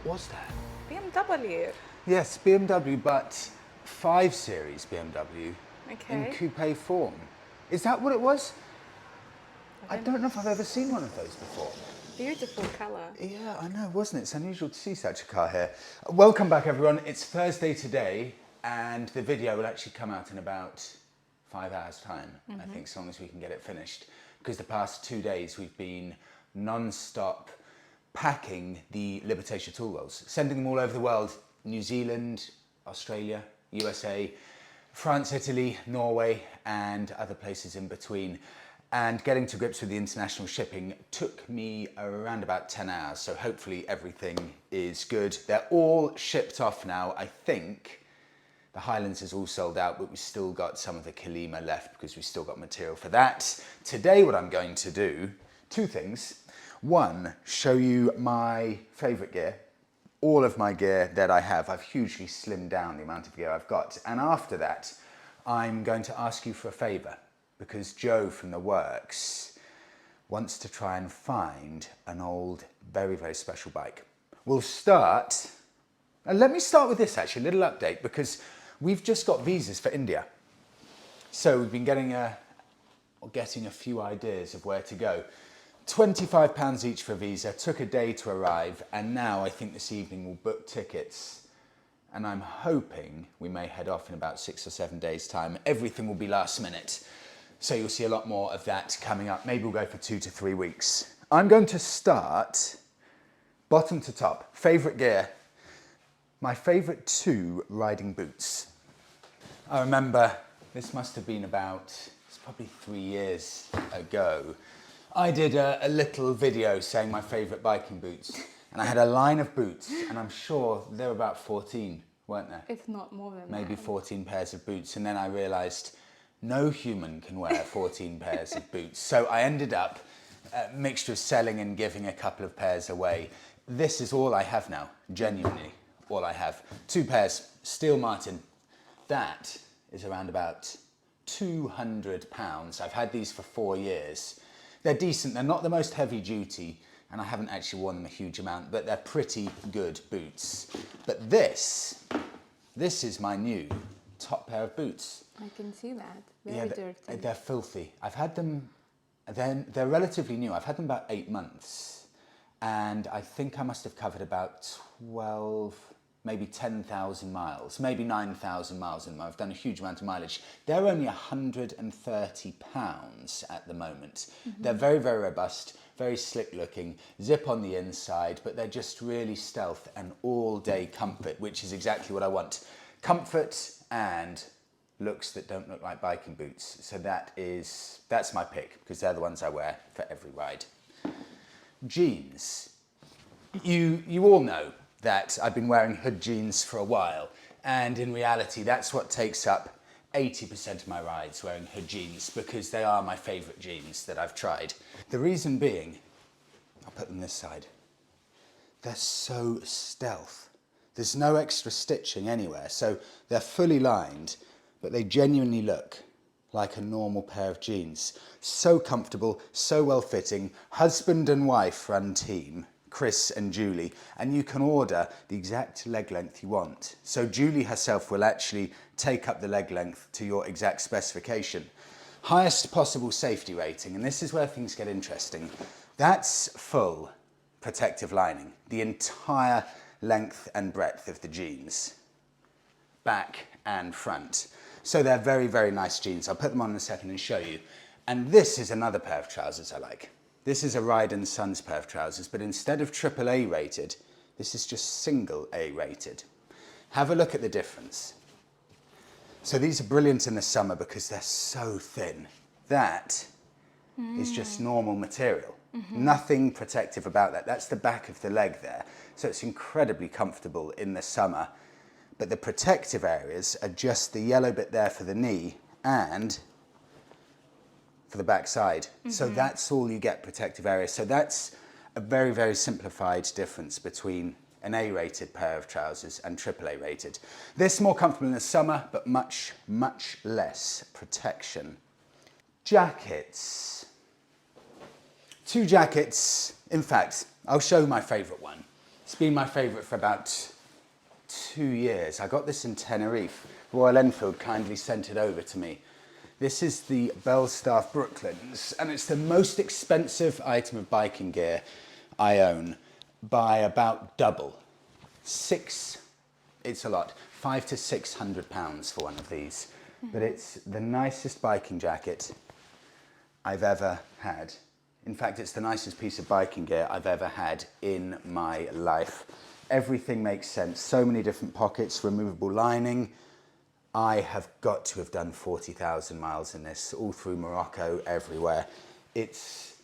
What was that? BMW. Yes, BMW, but 5 Series BMW in Okay. coupe form. Is that what it was? I don't know if I've ever seen one of those before. Beautiful colour. Yeah, I know, wasn't it? It's unusual to see such a car here. Welcome back, everyone. It's Thursday today, and the video will actually come out in about 5 hours' time, I think, as long as we can get it finished. Because the past 2 days we've been non-stop packing the Libertation tool rolls, sending them all over the world: New Zealand, Australia, USA, France, Italy, Norway, and other places in between. And getting to grips with the international shipping took me around about 10 hours, so hopefully everything is good. They're all shipped off now. I think the Highlands is all sold out, but we've still got some of the Kalima left because we've still got material for that. Today what I'm going to do, 2 things. One, show you my favourite gear. All of my gear that I have. I've hugely slimmed down the amount of gear I've got. And after that, I'm going to ask you for a favour, because Joe from the works wants to try and find an old, very, very special bike. We'll start, and let me start with this actually, a little update, because we've just got visas for India. So we've been getting a few ideas of where to go. £25 each for a visa, took a day to arrive, and now I think this evening we'll book tickets. And I'm hoping we may head off in about 6 or 7 days' time. Everything will be last minute. So you'll see a lot more of that coming up. Maybe we'll go for 2 to 3 weeks. I'm going to start bottom to top. Favourite gear. My favourite 2 riding boots. I remember this must have been it's probably 3 years ago. I did a little video saying my favourite biking boots. And I had a line of boots, and I'm sure there were about 14, weren't there? If not more than Maybe that. 14 pairs of boots. And then I realised no human can wear 14 pairs of boots. So I ended up a mixture of selling and giving a couple of pairs away. This is all I have now, genuinely all I have. 2 pairs, Styl Martin. That is around about £200. I've had these for 4 years. They're decent, they're not the most heavy duty, and I haven't actually worn them a huge amount, but they're pretty good boots. But this is my new top pair of boots. I can see that. Very dirty. They're filthy. I've had them, they're relatively new. I've had them about 8 months, and I think I must have covered about 12, maybe 10,000 miles, maybe 9,000 miles in them. I've done a huge amount of mileage. They're only £130 at the moment. They're very, very robust, very slick looking, zip on the inside, but they're just really stealth and all day comfort, which is exactly what I want. Comfort and looks that don't look like biking boots. So that's my pick, because they're the ones I wear for every ride. Jeans. You all know that I've been wearing hood jeans for a while, and in reality that's what takes up 80% of my rides, wearing hood jeans, because they are my favourite jeans that I've tried. The reason being, I'll put them this side, they're so stealth. There's no extra stitching anywhere, so they're fully lined, but they genuinely look like a normal pair of jeans. So comfortable, so well fitting. Husband and wife run team, Chris and Julie, and you can order the exact leg length you want. So Julie herself will actually take up the leg length to your exact specification. Highest possible safety rating, and this is where things get interesting. That's full protective lining, the entire length and breadth of the jeans, back and front. So they're very, very nice jeans. I'll put them on in a second and show you. And this is another pair of trousers I like. This is a Ride & Sons pair of trousers, but instead of AAA rated, this is just single A rated. Have a look at the difference. So these are brilliant in the summer because they're so thin. That is just normal material. Nothing protective about that. That's the back of the leg there. So it's incredibly comfortable in the summer. But the protective areas are just the yellow bit there for the knee and for the back side. So that's all you get, protective areas. So that's a very, very simplified difference between an A-rated pair of trousers and AAA rated. This more comfortable in the summer, but much, much less protection. Jackets. 2 jackets. In fact, I'll show my favourite one. It's been my favourite for about 2 years. I got this in Tenerife. Royal Enfield kindly sent it over to me. This is the Belstaff Brooklands, and it's the most expensive item of biking gear I own by about double. It's a lot, £500 to £600 for one of these. But it's the nicest biking jacket I've ever had. In fact, it's the nicest piece of biking gear I've ever had in my life. Everything makes sense. So many different pockets, removable lining. I have got to have done 40,000 miles in this, all through Morocco, everywhere. It's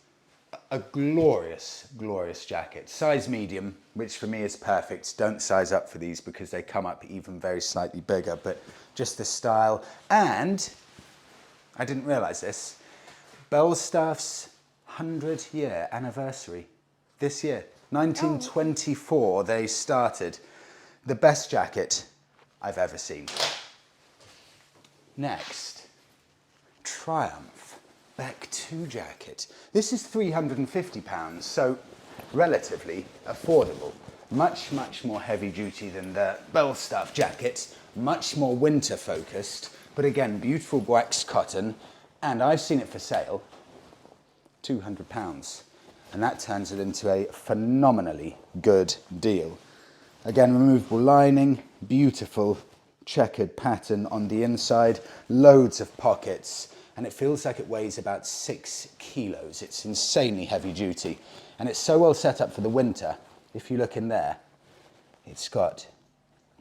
a glorious, glorious jacket. Size medium, which for me is perfect. Don't size up for these because they come up even very slightly bigger, but just the style. And, I didn't realise this, Belstaff's 100-year anniversary this year. 1924 they started. The best jacket I've ever seen. Next, Triumph Beck 2 jacket. This is £350, so relatively affordable. Much, much more heavy duty than the Belstaff jacket, much more winter focused, but again, beautiful waxed cotton, and I've seen it for sale, £200. And that turns it into a phenomenally good deal. Again, removable lining, beautiful checkered pattern on the inside, loads of pockets, and it feels like it weighs about 6 kilos. It's insanely heavy duty, and it's so well set up for the winter. If you look in there, it's got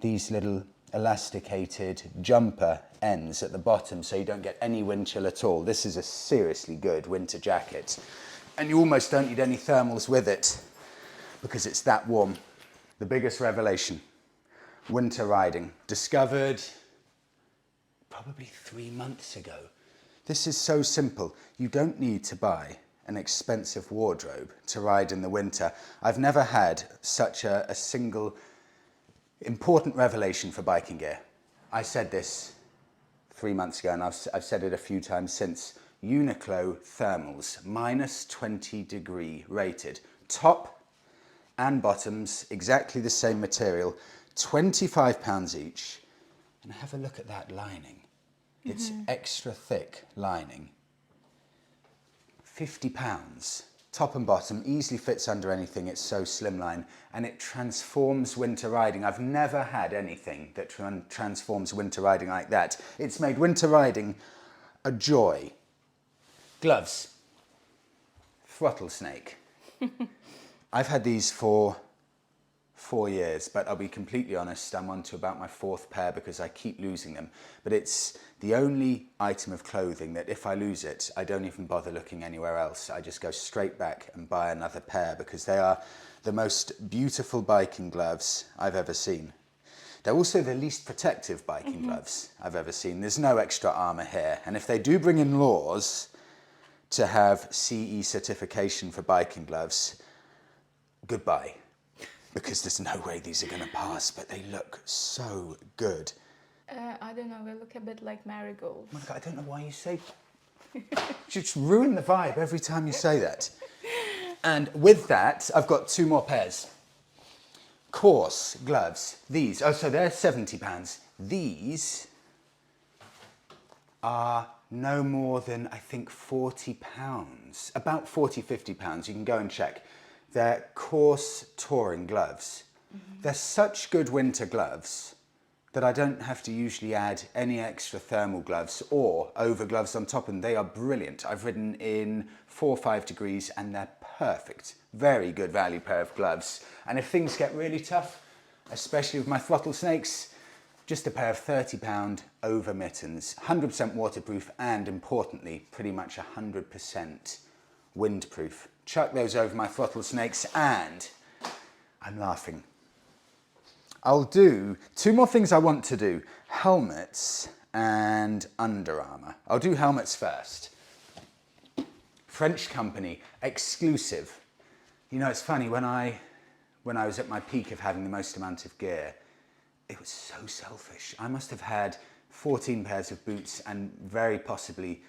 these little elasticated jumper ends at the bottom so you don't get any wind chill at all. This is a seriously good winter jacket, and you almost don't need any thermals with it because it's that warm. The biggest revelation, winter riding, discovered probably 3 months ago. This is so simple. You don't need to buy an expensive wardrobe to ride in the winter. I've never had such a single important revelation for biking gear. I said this 3 months ago, and I've said it a few times since. Uniqlo thermals, -20 rated. Top and bottoms, exactly the same material, £25 each. And have a look at that lining. It's extra thick lining. £50. Top and bottom, easily fits under anything, it's so slimline, and it transforms winter riding. I've never had anything that transforms winter riding like that. It's made winter riding a joy. Gloves. Throttlesnake. I've had these for 4 years, but I'll be completely honest, I'm on to about my 4th pair because I keep losing them. But it's the only item of clothing that if I lose it, I don't even bother looking anywhere else. I just go straight back and buy another pair because they are the most beautiful biking gloves I've ever seen. They're also the least protective biking gloves I've ever seen. There's no extra armour here. And if they do bring in laws to have CE certification for biking gloves, goodbye. Because there's no way these are going to pass, but they look so good. I don't know, they look a bit like marigolds. Oh my God, I don't know why you say... You just ruin the vibe every time you say that. And with that, I've got 2 more pairs. Coarse gloves. These, so they're £70. These are no more than, I think, £40. About £40, £50. You can go and check. They're coarse touring gloves. They're such good winter gloves that I don't have to usually add any extra thermal gloves or over gloves on top of them. They are brilliant. I've ridden in 4 or 5 degrees and they're perfect. Very good value pair of gloves. And if things get really tough, especially with my Throttlesnakes, just a pair of £30 over mittens, 100% waterproof and importantly, pretty much 100% windproof. Chuck those over my Throttlesnakes and I'm laughing. I'll do 2 more things I want to do. Helmets and Under Armour. I'll do helmets first. French company, Exklusive. You know, it's funny, when I was at my peak of having the most amount of gear, it was so selfish. I must have had 14 pairs of boots and very possibly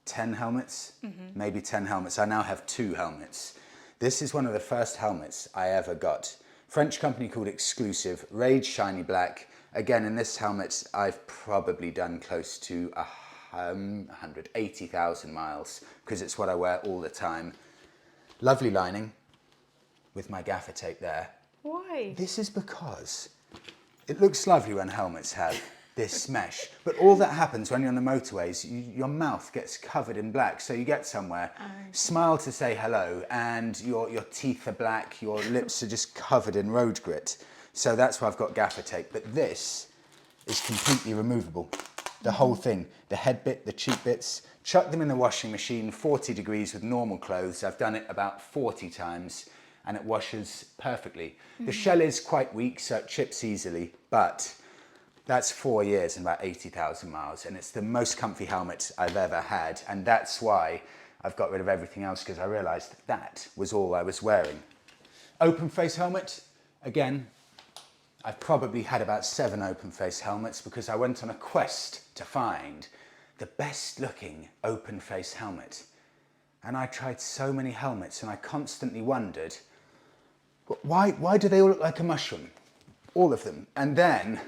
10 helmets, maybe 10 helmets. I now have 2 helmets. This is one of the first helmets I ever got French company called Exklusive, Rage Shiny Black. Again, in this helmet, I've probably done close to 180,000 miles because it's what I wear all the time. Lovely lining with my gaffer tape there. Why? This is because it looks lovely when helmets have this mesh, but all that happens when you're on the motorways, your mouth gets covered in black. So you get somewhere, smile to say hello, and your teeth are black, your lips are just covered in road grit. So that's why I've got gaffer tape. But this is completely removable. The whole thing, the head bit, the cheek bits, chuck them in the washing machine, 40 degrees with normal clothes. I've done it about 40 times and it washes perfectly. The shell is quite weak, so it chips easily, but that's 4 years and about 80,000 miles, and it's the most comfy helmet I've ever had, and that's why I've got rid of everything else, because I realised that was all I was wearing. Open face helmet, again, I've probably had about 7 open face helmets because I went on a quest to find the best looking open face helmet. And I tried so many helmets and I constantly wondered, why do they all look like a mushroom? All of them. And then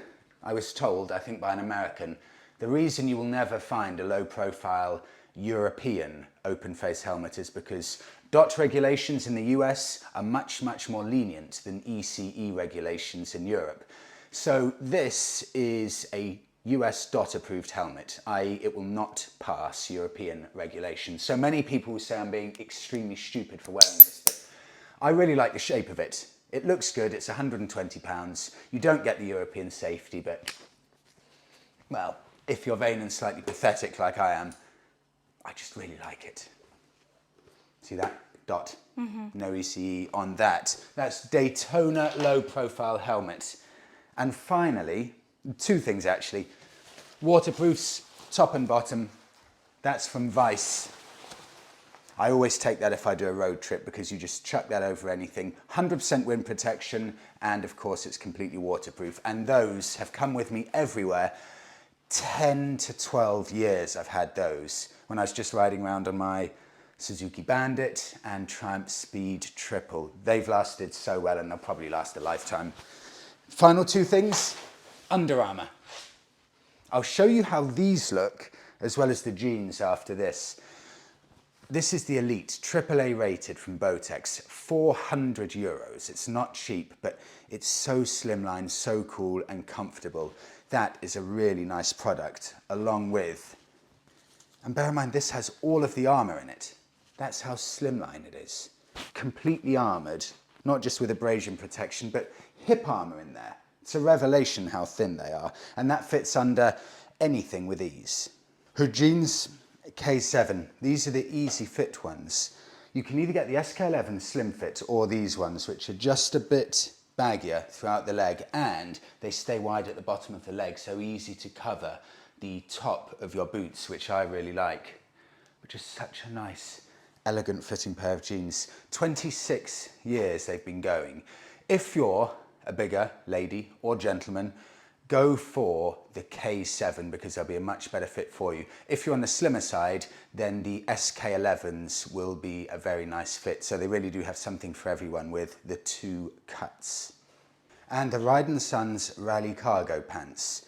I was told, I think by an American, the reason you will never find a low profile European open face helmet is because DOT regulations in the US are much, much more lenient than ECE regulations in Europe. So this is a US DOT approved helmet, i.e. it will not pass European regulations. So many people will say I'm being extremely stupid for wearing this, but I really like the shape of it. It looks good, it's £120. You don't get the European safety, but, well, if you're vain and slightly pathetic like I am, I just really like it. See that? Dot. No ECE on that. That's Daytona low profile helmet. And finally, 2 things actually. Waterproofs, top and bottom. That's from Vice. I always take that if I do a road trip because you just chuck that over anything. 100% wind protection, and of course it's completely waterproof. And those have come with me everywhere. 10 to 12 years I've had those when I was just riding around on my Suzuki Bandit and Triumph Speed Triple. They've lasted so well and they'll probably last a lifetime. Final 2 things, Under Armour. I'll show you how these look as well as the jeans after this. This is the Elite, AAA rated from Bowtex, €400. It's not cheap, but it's so slimline, so cool and comfortable. That is a really nice product, along with, and bear in mind this has all of the armour in it. That's how slimline it is. Completely armoured, not just with abrasion protection, but hip armour in there. It's a revelation how thin they are, and that fits under anything with ease. Her jeans, K7, these are the easy fit ones. You can either get the SK11 slim fit or these ones, which are just a bit baggier throughout the leg, and they stay wide at the bottom of the leg, so easy to cover the top of your boots, which I really like, which is such a nice, elegant fitting pair of jeans. 26 years they've been going. If you're a bigger lady or gentleman, go for the K7 because they'll be a much better fit for you. If you're on the slimmer side, then the SK11s will be a very nice fit. So they really do have something for everyone with the 2 cuts. And the Ride & Sons Rally Cargo Pants.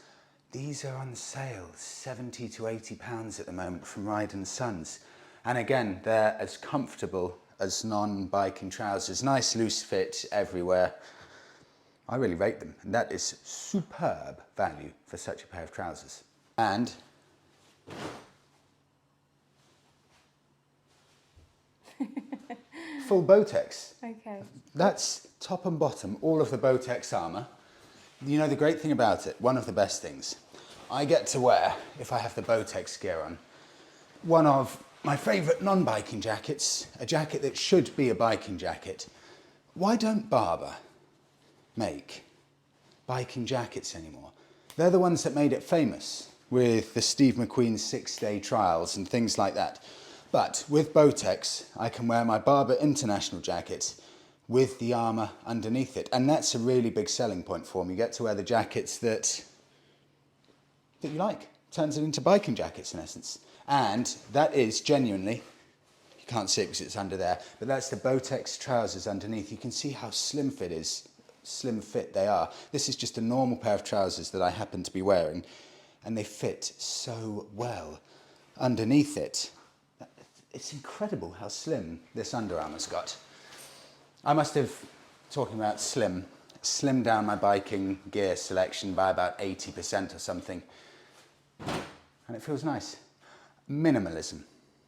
These are on sale, 70 to 80 pounds at the moment from Ride & Sons. And again, they're as comfortable as non-biking trousers. Nice loose fit everywhere. I really rate them, and that is superb value for such a pair of trousers. And full Bowtex. Okay. That's top and bottom, all of the Bowtex armour. You know the great thing about it, one of the best things, I get to wear, if I have the Bowtex gear on, one of my favourite non-biking jackets, a jacket that should be a biking jacket. Why don't Barbour make biking jackets anymore? They're the ones that made it famous with the Steve McQueen 6-day trials and things like that. But with Bowtex, I can wear my Barbour International jacket with the armour underneath it. And that's a really big selling point for me. You get to wear the jackets that you like. Turns it into biking jackets in essence. And that is genuinely, you can't see it because it's under there, but that's the Bowtex trousers underneath. You can see how slim fit is. slim fit they are. This is just a normal pair of trousers that I happen to be wearing, and they fit so well underneath it. It's incredible how slim this Under Armour's got. I must have, talking about slimmed down my biking gear selection by about 80% or something. And it feels nice. Minimalism.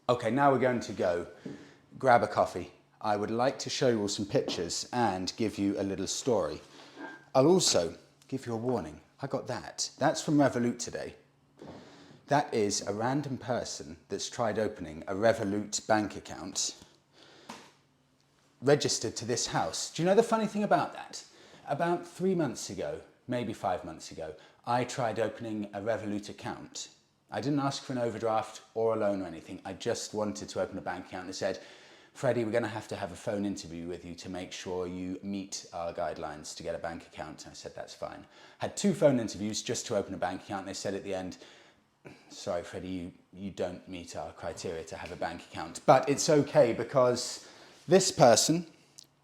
Okay, now we're going to go grab a coffee. I would like to show you all some pictures and give you a little story. I'll also give you a warning. I got that. That's from Revolut today. That is a random person that's tried opening a Revolut bank account registered to this house. Do you know the funny thing about that? About 3 months ago, maybe 5 months ago, I tried opening a Revolut account. I didn't ask for an overdraft or a loan or anything. I just wanted to open a bank account. They said, Freddie, we're going to have a phone interview with you to make sure you meet our guidelines to get a bank account. I said, that's fine. Had 2 phone interviews just to open a bank account. They said at the end, sorry, Freddie, you don't meet our criteria to have a bank account. But it's okay because this person,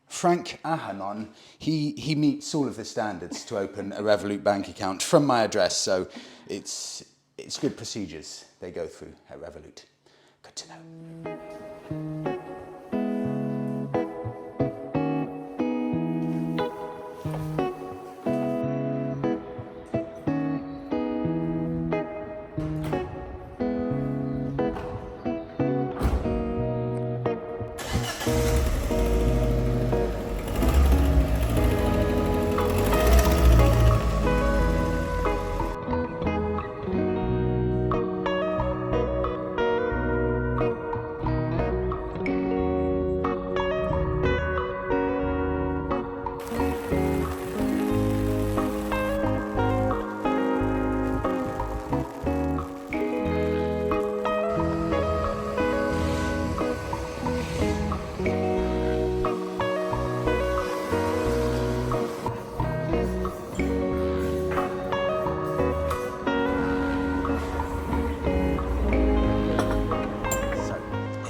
Frank Ahanon, he meets all of the standards to open a Revolut bank account from my address. So it's good procedures they go through at Revolut. Good to know.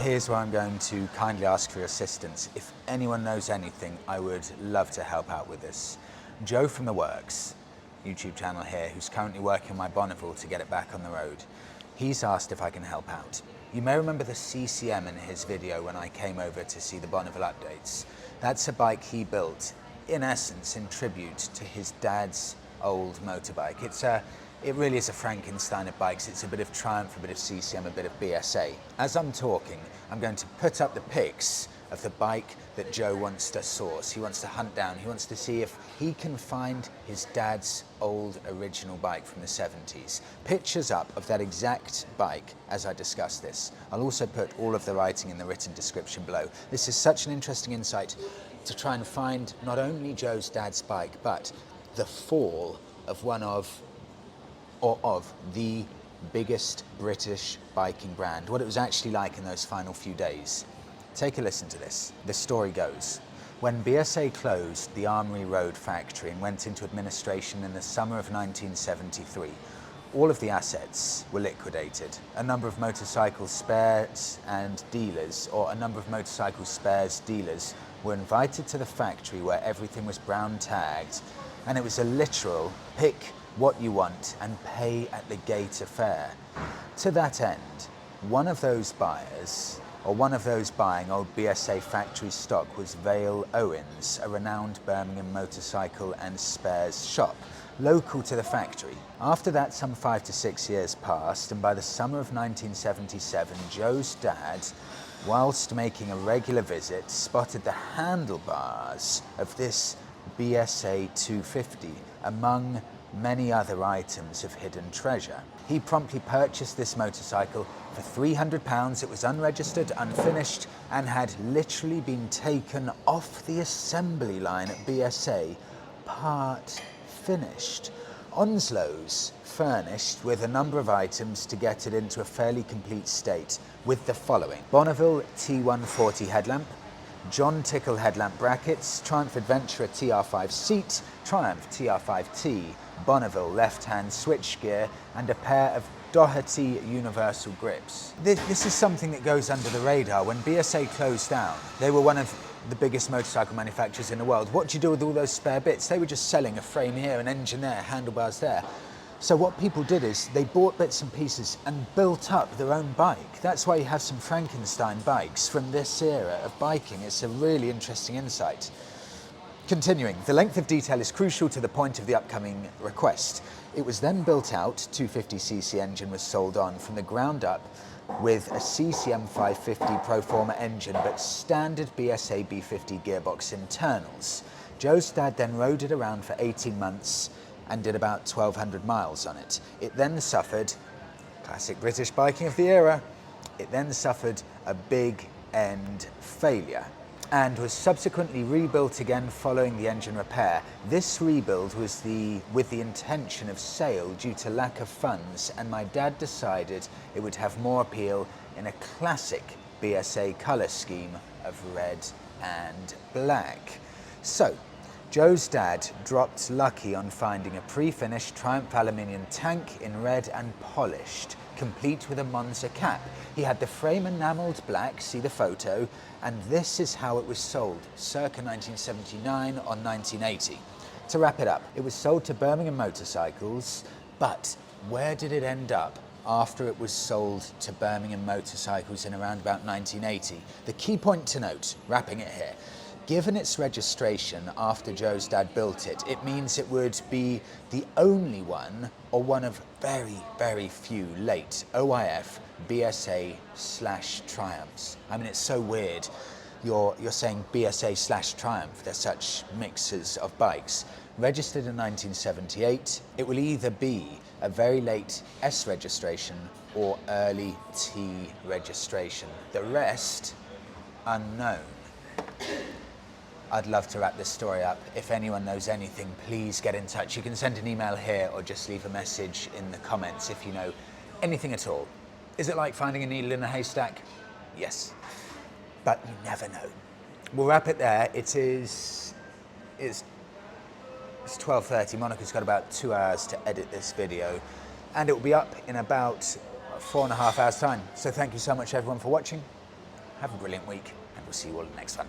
Here's where I'm going to kindly ask for your assistance. If anyone knows anything, I would love to help out with this. Joe from The Works, YouTube channel here, who's currently working on my Bonneville to get it back on the road. He's asked if I can help out. You may remember the CCM in his video when I came over to see the Bonneville updates. That's a bike he built, in essence, in tribute to his dad's old motorbike. It really is a Frankenstein of bikes. It's a bit of Triumph, a bit of CCM, a bit of BSA. As I'm talking, I'm going to put up the pics of the bike that Joe wants to source. He wants to hunt down. He wants to see if he can find his dad's old original bike from the 70s. Pictures up of that exact bike as I discuss this. I'll also put all of the writing in the written description below. This is such an interesting insight to try and find not only Joe's dad's bike, but the fall of one of the biggest British biking brand, what it was actually like in those final few days. Take a listen to this. The story goes, when BSA closed the Armoury Road factory and went into administration in the summer of 1973, all of the assets were liquidated. A number of motorcycle spares dealers were invited to the factory where everything was brown tagged, and it was a literal pick what you want and pay at the gate affair. To that end, one of those buying old BSA factory stock was Vale Owens, a renowned Birmingham motorcycle and spares shop, local to the factory. After that, some 5 to 6 years passed, and by the summer of 1977, Joe's dad, whilst making a regular visit, spotted the handlebars of this BSA 250 among many other items of hidden treasure. He promptly purchased this motorcycle for £300. It was unregistered, unfinished, and had literally been taken off the assembly line at BSA, part finished. Onslow's furnished with a number of items to get it into a fairly complete state, with the following: Bonneville T140 headlamp, John Tickle headlamp brackets, Triumph Adventurer TR5 seat, Triumph TR5T, Bonneville left-hand switchgear, and a pair of Doherty Universal Grips. This is something that goes under the radar. When BSA closed down, they were one of the biggest motorcycle manufacturers in the world. What do you do with all those spare bits? They were just selling a frame here, an engine there, handlebars there. So what people did is they bought bits and pieces and built up their own bike. That's why you have some Frankenstein bikes from this era of biking. It's a really interesting insight. Continuing, the length of detail is crucial to the point of the upcoming request. It was then built out, 250cc engine was sold on from the ground up with a CCM 550 Proforma engine but standard BSA B50 gearbox internals. Joe's dad then rode it around for 18 months and did about 1,200 miles on it. It then suffered, classic British biking of the era, it then suffered a big end failure and was subsequently rebuilt again following the engine repair. This rebuild was with the intention of sale due to lack of funds, and my dad decided it would have more appeal in a classic BSA colour scheme of red and black. So, Joe's dad dropped lucky on finding a pre-finished Triumph aluminium tank in red and polished, complete with a Monza cap. He had the frame enamelled black, see the photo, and this is how it was sold, circa 1979 or 1980. To wrap it up, it was sold to Birmingham Motorcycles, but where did it end up after it was sold to Birmingham Motorcycles in around about 1980? The key point to note, wrapping it here, given its registration after Joe's dad built it, it means it would be the only one or one of very, very few late OIF BSA/Triumphs. I mean, it's so weird. You're saying BSA/Triumph. They're such mixes of bikes. Registered in 1978, it will either be a very late S registration or early T registration. The rest, unknown. I'd love to wrap this story up. If anyone knows anything, please get in touch. You can send an email here or just leave a message in the comments if you know anything at all. Is it like finding a needle in a haystack? Yes, but you never know. We'll wrap it there. It's 12:30. Monica's got about 2 hours to edit this video, and it will be up in about 4.5 hours time. So thank you so much everyone for watching. Have a brilliant week, and we'll see you all in the next one.